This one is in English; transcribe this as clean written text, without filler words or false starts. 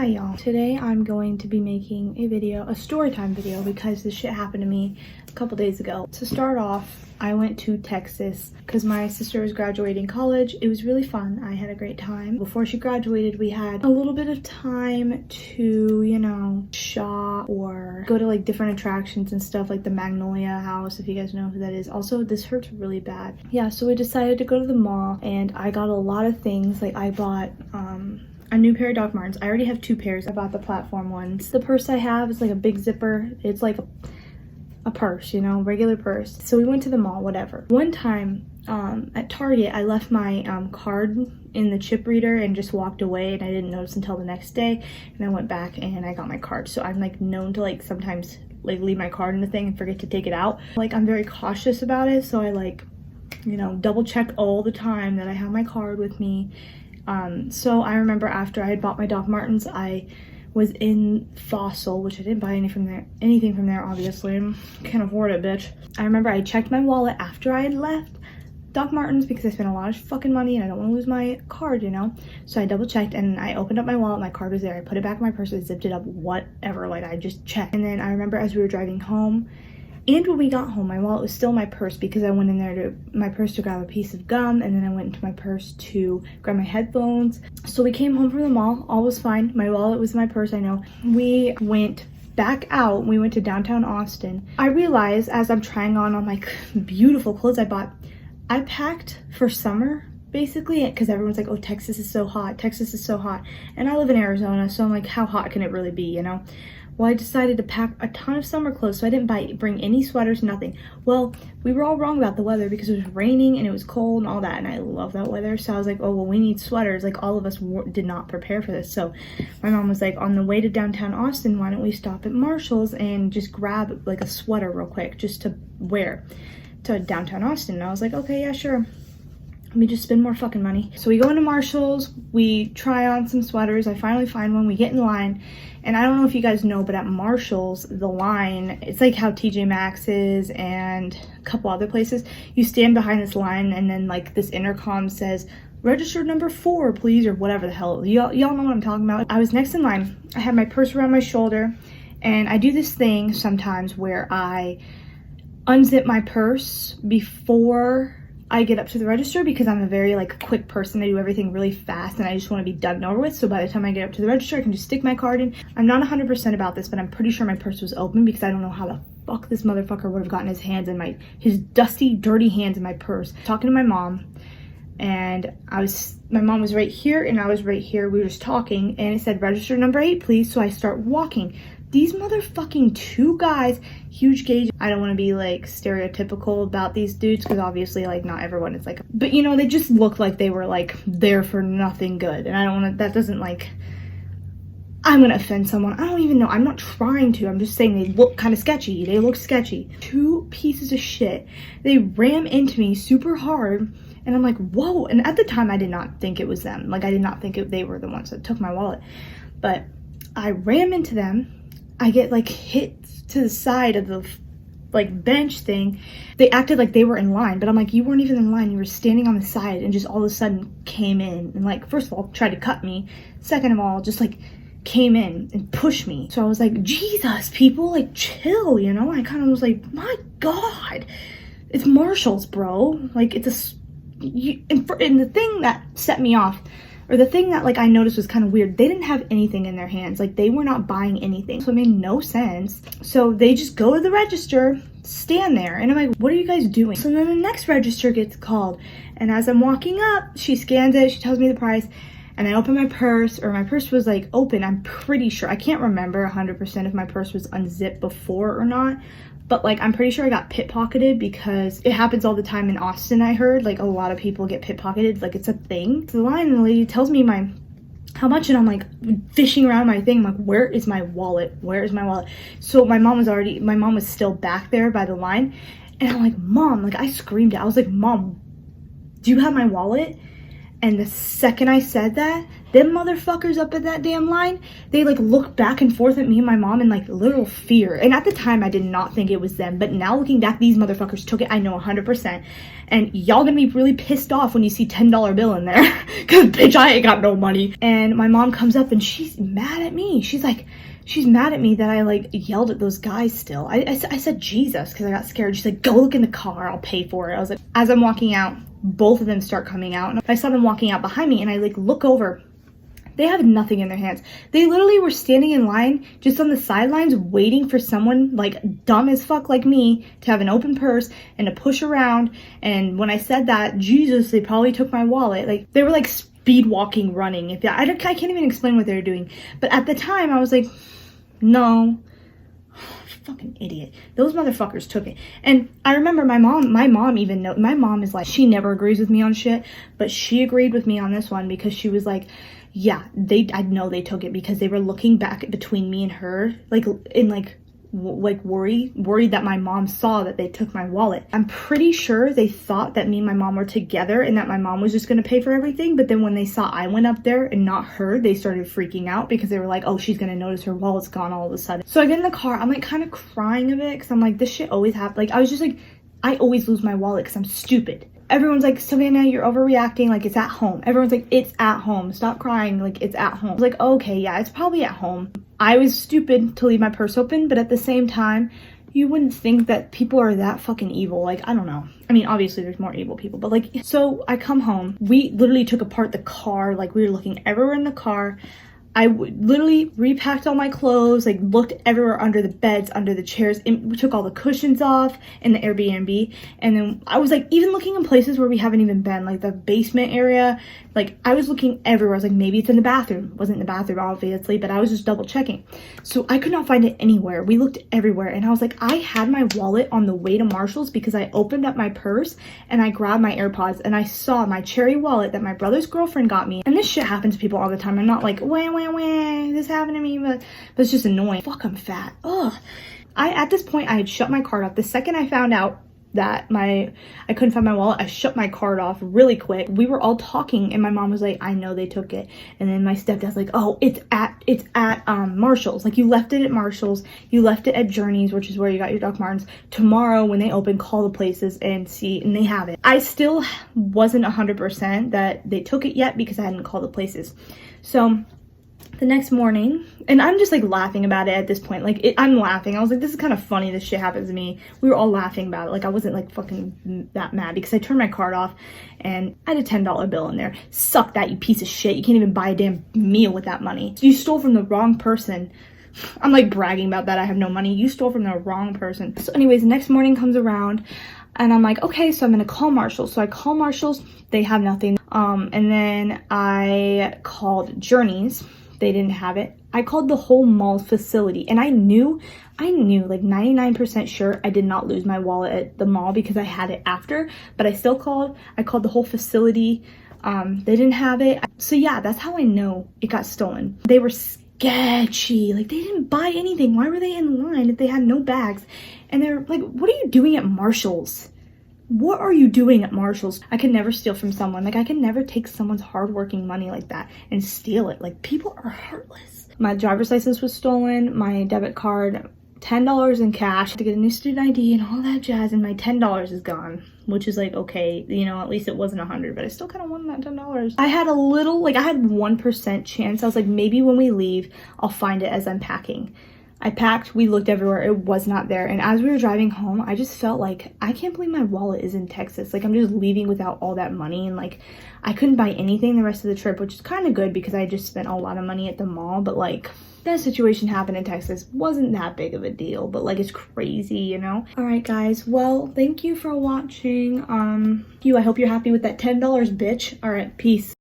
Hi y'all. Today I'm going to be making a video, a story time video, because this shit happened to me a couple days ago. To start off, I went to Texas because my sister was graduating college. It was really fun. I had a great time. Before she graduated, we had a little bit of time to, you know, shop or go to like different attractions and stuff, like the Magnolia House, if you guys know who that is. Also, this hurts really bad. Yeah, so we decided to go to the mall and I got a lot of things. Like I bought a new pair of Doc Martens. I already have two pairs. I bought the platform ones. The purse I have is like a big zipper. It's like a purse, you know, regular purse. So we went to the mall, whatever. One time at Target, I left my card in the chip reader and just walked away, and I didn't notice until the next day, and I went back and I got my card. So I'm like known to like sometimes like leave my card in the thing and forget to take it out. Like I'm very cautious about it, so I like, you know, double check all the time that I have my card with me. So I remember after I had bought my Doc Martens, I was in Fossil, which I didn't buy anything from there, obviously. I can't afford it, bitch. I remember I checked my wallet after I had left Doc Martens because I spent a lot of fucking money and I don't want to lose my card, you know? So I double checked and I opened up my wallet, my card was there. I put it back in my purse, I zipped it up, whatever, like I just checked. And then I remember as we were driving home, and when we got home, my wallet was still in my purse because I went in there to my purse to grab a piece of gum, and then I went into my purse to grab my headphones. So we came home from the mall, all was fine. My wallet was in my purse, I know. We went back out, we went to downtown Austin. I realized as I'm trying on all my beautiful clothes I bought, I packed for summer, basically, because everyone's like, oh, Texas is so hot, Texas is so hot. And I live in Arizona, so I'm like, how hot can it really be, you know? Well, I decided to pack a ton of summer clothes, so I didn't bring any sweaters, nothing. Well, we were all wrong about the weather because it was raining and it was cold and all that, and I love that weather. So I was like, oh, well, we need sweaters. Like, all of us did not prepare for this. So my mom was like, on the way to downtown Austin, why don't we stop at Marshall's and just grab like a sweater real quick just to wear to downtown Austin? And I was like, okay, yeah, sure. Let me just spend more fucking money. So we go into Marshall's, we try on some sweaters. I finally find one, we get in line. And I don't know if you guys know, but at Marshall's, the line, it's like how TJ Maxx is and a couple other places. You stand behind this line and then like this intercom says, register number 4, please, or whatever the hell. Y'all know what I'm talking about. I was next in line. I had my purse around my shoulder, and I do this thing sometimes where I unzip my purse before I get up to the register because I'm a very like quick person. I do everything really fast and I just want to be done and over with. So by the time I get up to the register, I can just stick my card in. I'm not 100% about this, but I'm pretty sure my purse was open because I don't know how the fuck this motherfucker would have gotten his hands in his dusty, dirty hands in my purse. Talking to my mom, and my mom was right here and I was right here. We were just talking and it said register number 8, please. So I start walking. These motherfucking two guys, huge gauge. I don't want to be like stereotypical about these dudes because obviously like not everyone is like, but you know, they just look like they were like there for nothing good. And I don't want to, that doesn't like, I'm going to offend someone. I don't even know. I'm not trying to. I'm just saying they look kind of sketchy. They look sketchy. Two pieces of shit. They ram into me super hard. And I'm like, whoa. And at the time I did not think it was them. Like I did not think they were the ones that took my wallet. But I ram into them. I get like hit to the side of the like bench thing. They acted like they were in line, but I'm like, you weren't even in line. You were standing on the side and just all of a sudden came in and like, first of all, tried to cut me. Second of all, just like came in and pushed me. So I was like, Jesus, people, like chill, you know? I kind of was like, my God, it's Marshall's, bro. Like it's and the thing that set me off, or the thing that like I noticed was kind of weird, they didn't have anything in their hands. Like they were not buying anything. So it made no sense. So they just go to the register, stand there, and I'm like, what are you guys doing? So then the next register gets called. And as I'm walking up, she scans it, she tells me the price, and I open my purse, or my purse was like open. I'm pretty sure, I can't remember 100% if my purse was unzipped before or not. But like, I'm pretty sure I got pickpocketed because it happens all the time in Austin, I heard. Like a lot of people get pickpocketed, like it's a thing. So the line and the lady tells me how much, and I'm like fishing around my thing. I'm like, where is my wallet? Where is my wallet? So my mom was still back there by the line. And I'm like, Mom, like I screamed it. I was like, Mom, do you have my wallet? And the second I said that, Them motherfuckers up at that damn line, they like looked back and forth at me and my mom in like literal fear. And at the time I did not think it was them, but now looking back, these motherfuckers took it, I know 100%. And y'all gonna be really pissed off when you see $10 bill in there, cause bitch, I ain't got no money. And my mom comes up and she's mad at me. She's mad at me that I like yelled at those guys still. I said Jesus because I got scared. She's like, go look in the car, I'll pay for it. I was like, as I'm walking out, both of them start coming out. And I saw them walking out behind me and I like look over. They have nothing in their hands. They literally were standing in line just on the sidelines waiting for someone like dumb as fuck like me to have an open purse and to push around. And when I said that, Jesus, they probably took my wallet. Like they were like speed walking, running. I can't even explain what they were doing. But at the time I was like, no. Fucking idiot. Those motherfuckers took it. And I remember my mom even know, my mom is like, she never agrees with me on shit, but she agreed with me on this one because she was like, yeah, I know they took it because they were looking back between me and her, like in like worried that my mom saw that they took my wallet. I'm pretty sure they thought that me and my mom were together and that my mom was just going to pay for everything. But then when they saw I went up there and not her, they started freaking out because they were like, oh, she's going to notice her wallet's gone all of a sudden. So I get in the car, I'm like kind of crying a bit because I'm like, this shit always happens. Like I was just like, I always lose my wallet because I'm stupid. Everyone's like, Savannah, you're overreacting, like it's at home. Everyone's like, it's at home. Stop crying, like it's at home. I was like, okay, yeah, it's probably at home. I was stupid to leave my purse open, but at the same time, you wouldn't think that people are that fucking evil. Like, I don't know. I mean, obviously there's more evil people, but like, so I come home. We literally took apart the car. Like we were looking everywhere in the car. I literally repacked all my clothes, like looked everywhere under the beds, under the chairs, and we took all the cushions off in the Airbnb. And then I was like even looking in places where we haven't even been, like the basement area. Like I was looking everywhere. I was like, maybe it's in the bathroom. It wasn't in the bathroom, obviously, but I was just double checking. So I could not find it anywhere. We looked everywhere and I was like, I had my wallet on the way to Marshall's because I opened up my purse and I grabbed my AirPods and I saw my cherry wallet that my brother's girlfriend got me. And this shit happens to people all the time. I'm not like, wah, this happened to me, but it's just annoying. Fuck, I'm fat. Ugh. At this point, I had shut my card off. The second I found out that I couldn't find my wallet, I shut my card off really quick. We were all talking and my mom was like, I know they took it. And then my stepdad's like, oh, it's at Marshall's. Like you left it at Marshall's, you left it at Journeys, which is where you got your Doc Martens. Tomorrow when they open, call the places and see, and they have it. I still wasn't 100% that they took it yet because I hadn't called the places. So the next morning, and I'm just like laughing about it at this point. Like I'm laughing. I was like, this is kind of funny. This shit happens to me. We were all laughing about it. Like I wasn't like fucking that mad because I turned my card off and I had a $10 bill in there. Suck that, you piece of shit. You can't even buy a damn meal with that money. You stole from the wrong person. I'm like bragging about that. I have no money. You stole from the wrong person. So anyways, the next morning comes around and I'm like, okay, so I'm gonna call Marshall's. So I call Marshall's. They have nothing. And then I called Journeys. They didn't have it. I called the whole mall facility and I knew like 99% sure I did not lose my wallet at the mall because I had it after, but I still called. I called the whole facility. They didn't have it. So yeah, that's how I know it got stolen. They were sketchy. Like they didn't buy anything. Why were they in line if they had no bags? And they're like, what are you doing at Marshall's? What are you doing at Marshall's? I can never steal from someone. Like I can never take someone's hardworking money like that and steal it. Like people are heartless. My driver's license was stolen, my debit card, $10 in cash to get a new student ID and all that jazz, and my $10 is gone, which is like, okay, you know, at least it wasn't 100, but I still kind of wanted that $10. I had a little, like I had 1% chance. I was like, maybe when we leave, I'll find it as I'm packing. I packed, we looked everywhere, it was not there. And as we were driving home, I just felt like, I can't believe my wallet is in Texas. Like I'm just leaving without all that money, and like I couldn't buy anything the rest of the trip, which is kind of good because I just spent a lot of money at the mall. But like that situation happened in Texas wasn't that big of a deal, but like it's crazy, you know? All right guys, well, thank you for watching. I hope you're happy with that $10, bitch. All right, peace.